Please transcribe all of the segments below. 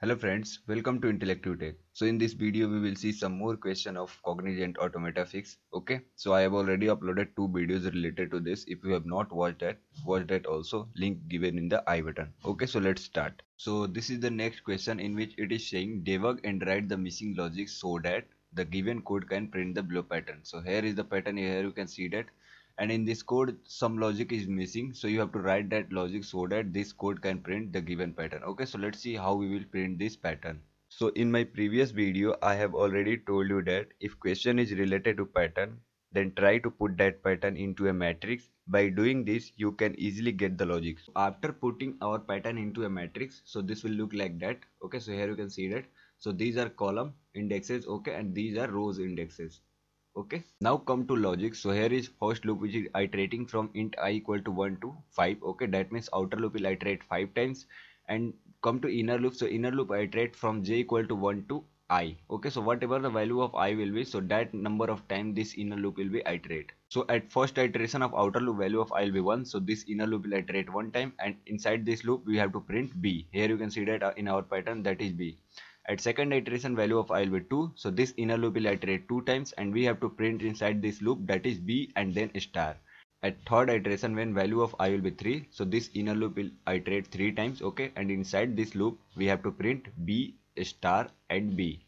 Hello friends, welcome to Intellective Tech. So in this video we will see some more question of Cognizant Automata Fix. Okay, so I have already uploaded two videos related to this. If you have not watch that also. Link given in the I button. Okay, so let's start. So this is the next question in which it is saying debug and write the missing logic so that the given code can print the below pattern. So here is the pattern. Here you can see that, and in this code some logic is missing, so you have to write that logic so that this code can print the given pattern. Okay, so let's see how we will print this pattern. So in my previous video I have already told you that if question is related to pattern, then try to put that pattern into a matrix. By doing this you can easily get the logic. So after putting our pattern into a matrix, so this will look like that. Okay, so here you can see that, so these are column indexes, okay, and these are rows indexes. Okay, now come to logic. So here is first loop which is iterating from int I equal to 1 to 5. Okay, that means outer loop will iterate 5 times. And come to inner loop. So inner loop iterate from j equal to 1 to I. Okay, so whatever the value of I will be, so that number of time this inner loop will be iterate. So at first iteration of outer loop value of I will be 1, so this inner loop will iterate one time, and inside this loop we have to print b. Here you can see that in our pattern, that is b. At second iteration value of I will be 2, so this inner loop will iterate 2 times, and we have to print inside this loop, that is b and then star. At third iteration when value of I will be 3, so this inner loop will iterate 3 times, okay, and inside this loop we have to print b star and b,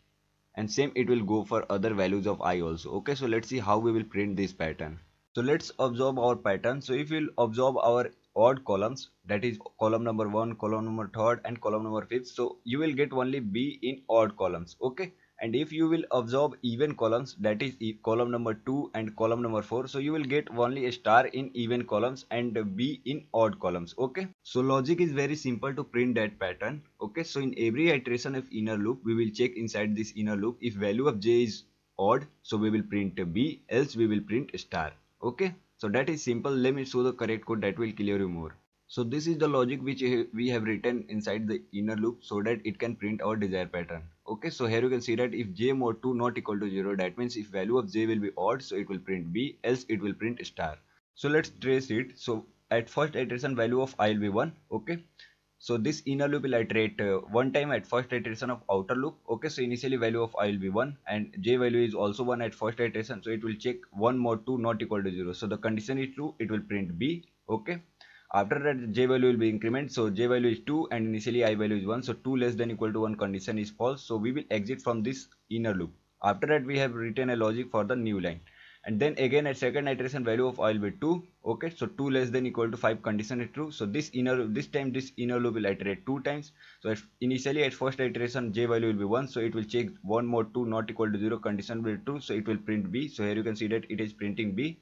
and same it will go for other values of I also. Okay, so let's see how we will print this pattern. So let's observe our pattern. So if we'll observe our odd columns, that is column number 1, column number 3rd and column number 5th, so you will get only b in odd columns. Okay, and if you will observe even columns, that is column number 2 and column number 4, so you will get only a star in even columns and b in odd columns. Okay, so logic is very simple to print that pattern. Okay, so in every iteration of inner loop we will check inside this inner loop, if value of j is odd, so we will print b, else we will print star. Okay, so that is simple. Let me show the correct code that will clear you more. So this is the logic which we have written inside the inner loop so that it can print our desired pattern. Okay, so here you can see that if j mod 2 not equal to 0, that means if value of j will be odd, so it will print b, else it will print star. So let's trace it. So at first iteration value of I will be 1. Okay, so this inner loop will iterate one time at first iteration of outer loop. Okay, so initially value of I will be 1 and j value is also 1 at first iteration, so it will check 1 mod 2 not equal to 0, so the condition is true, it will print b. Okay, after that j value will be increment, so j value is 2 and initially I value is 1, so 2 less than equal to 1 condition is false, so we will exit from this inner loop. After that we have written a logic for the new line, and then again at second iteration value of I will be 2. Okay, so 2 less than equal to 5 condition is true, so this time this inner loop will iterate 2 times. So initially at first iteration j value will be 1, so it will check 1 mod 2 not equal to 0, condition will be true, so it will print b. So here you can see that it is printing b.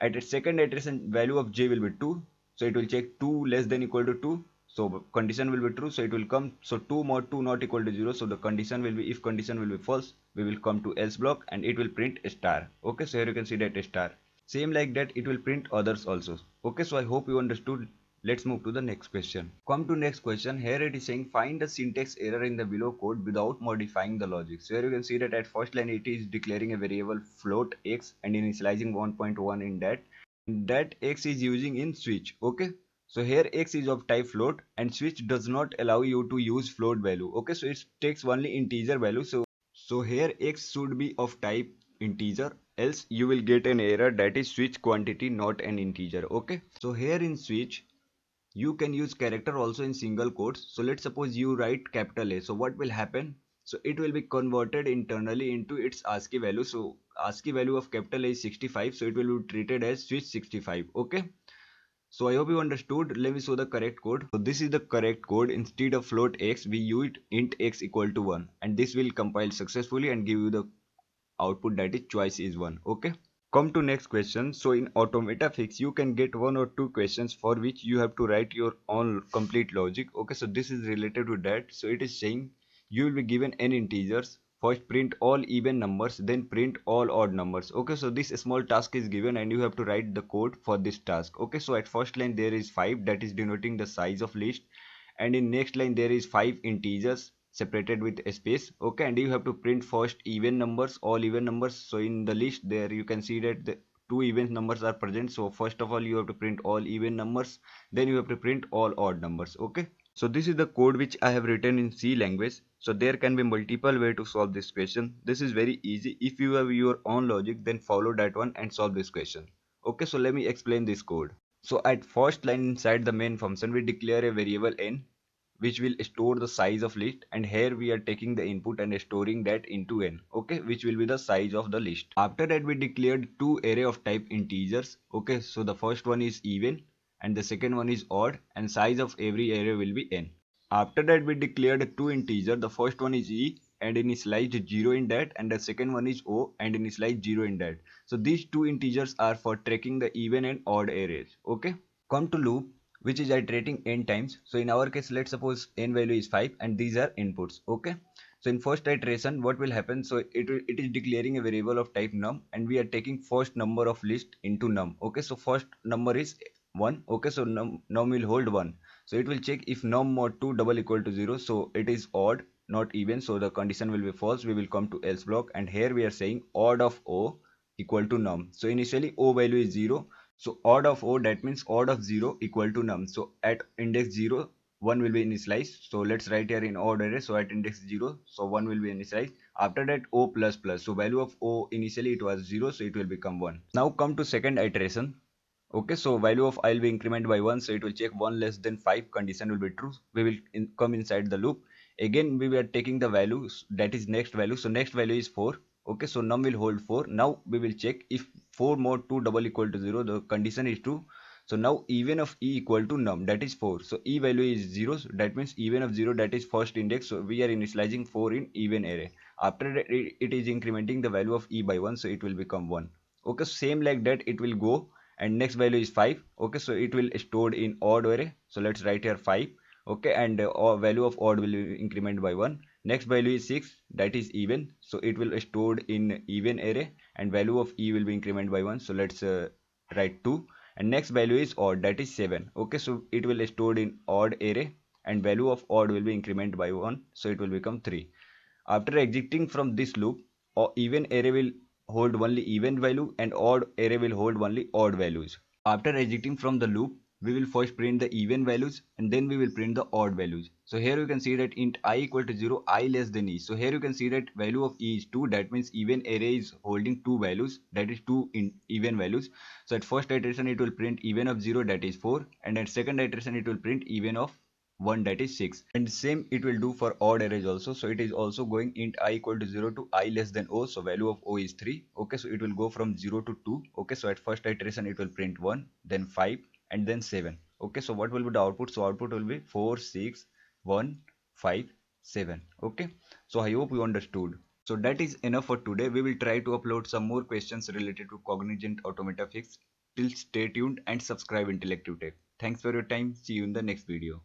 At its second iteration value of j will be 2, so it will check 2 less than equal to 2, so condition will be true, so it will come, so 2 mod 2 not equal to 0, so the condition will be, if condition will be false, we will come to else block and it will print star. Okay, so here you can see that star, same like that it will print others also. Okay, so I hope you understood. Let's move to the next question. Come to next question. Here it is saying find the syntax error in the below code without modifying the logic. So here you can see that at first line it is declaring a variable float x and initializing 1.1 in that x is using in switch. Okay, so here x is of type float and switch does not allow you to use float value. Okay, so it takes only integer value, so here x should be of type integer, else you will get an error that is switch quantity not an integer. Okay, so here in switch you can use character also in single quotes. So let's suppose you write capital A, so what will happen, so it will be converted internally into its ASCII value. So ASCII value of capital A is 65, so it will be treated as switch 65. Okay, so I hope you understood. Let me show the correct code. So this is the correct code. Instead of float x we used int x equal to 1, and this will compile successfully and give you the output that is choice is 1. Okay, come to next question. So in Automata Fix you can get one or two questions for which you have to write your own complete logic. Okay, so this is related to that. So it is saying you will be given n integers, first print all even numbers, then print all odd numbers. Okay, so this small task is given and you have to write the code for this task. Okay, so at first line there is 5, that is denoting the size of list, and in next line there is 5 integers separated with a space. Okay, and you have to print first even numbers, all even numbers. So in the list there you can see that the two even numbers are present, so first of all you have to print all even numbers, then you have to print all odd numbers. Okay, So this is the code which I have written in C language. So there can be multiple way to solve this question. This is very easy. If you have your own logic, then follow that one and solve this question. Okay, so let me explain this code. So at first line inside the main function, we declare a variable n which will store the size of list, and here we are taking the input and storing that into n, okay, which will be the size of the list. After that we declared two array of type integers, okay, so the first one is even and the second one is odd, and size of every array will be n. After that we declared two integers, the first one is e and initialized 0 in that, and the second one is o and initialized 0 in that. So these two integers are for tracking the even and odd arrays, okay. Come to loop, which is iterating n times. So in our case, let's suppose n value is 5 and these are inputs, okay. So in first iteration what will happen, so it is declaring a variable of type num and we are taking first number of list into num, okay. So first number is 1, okay, so num will hold 1. So it will check if num mod 2 double equal to 0, so it is odd not even, so the condition will be false. We will come to else block, and here we are saying odd of o equal to num. So initially o value is 0, so odd of o, that means odd of 0 equal to num. So at index 0, 1 will be initialized. So let's write here in odd array. So at index 0, so 1 will be initialized. After that o plus plus. So value of o initially it was 0, so it will become 1. Now come to second iteration. Okay, so value of I will be incremented by 1, so it will check 1 less than 5, condition will be true. We will come inside the loop. Again we were taking the values, that is next value. So next value is 4. Okay, so num will hold 4. Now we will check if 4 mod 2 double equal to 0, the condition is true. So now even of e equal to num, that is 4. So e value is 0, so that means even of 0, that is first index. So we are initializing 4 in even array. After that it is incrementing the value of e by 1, so it will become 1. Okay, same like that it will go, and next value is 5. Okay, so it will stored in odd array. So let's write here 5. Okay, and value of odd will increment by 1. Next value is 6, that is even, so it will stored in even array, and value of e will be increment by 1. So let's write 2, and next value is odd, that is 7. Okay, so it will stored in odd array, and value of odd will be increment by 1, so it will become 3. After exiting from this loop, or even array will hold only even value and odd array will hold only odd values. After exiting from the loop, we will first print the even values and then we will print the odd values. So here you can see that int I equal to 0, I less than e. So here you can see that value of e is 2, that means even array is holding two values, that is two even values. So at first iteration it will print even of 0, that is 4, and at second iteration it will print even of 1, that is 6, and same it will do for odd arrays also. So it is also going int I equal to 0 to I less than o, so value of o is 3. Okay, so it will go from 0 to 2. Okay, so at first iteration it will print 1, then 5, and then 7. Okay, so what will be the output? So output will be 4, 6, 1, 5, 7. Okay, so I hope you understood. So that is enough for today. We will try to upload some more questions related to Cognizant Automata Fix. Till stay tuned and subscribe Intellective Tech. Thanks for your time. See you in the next video.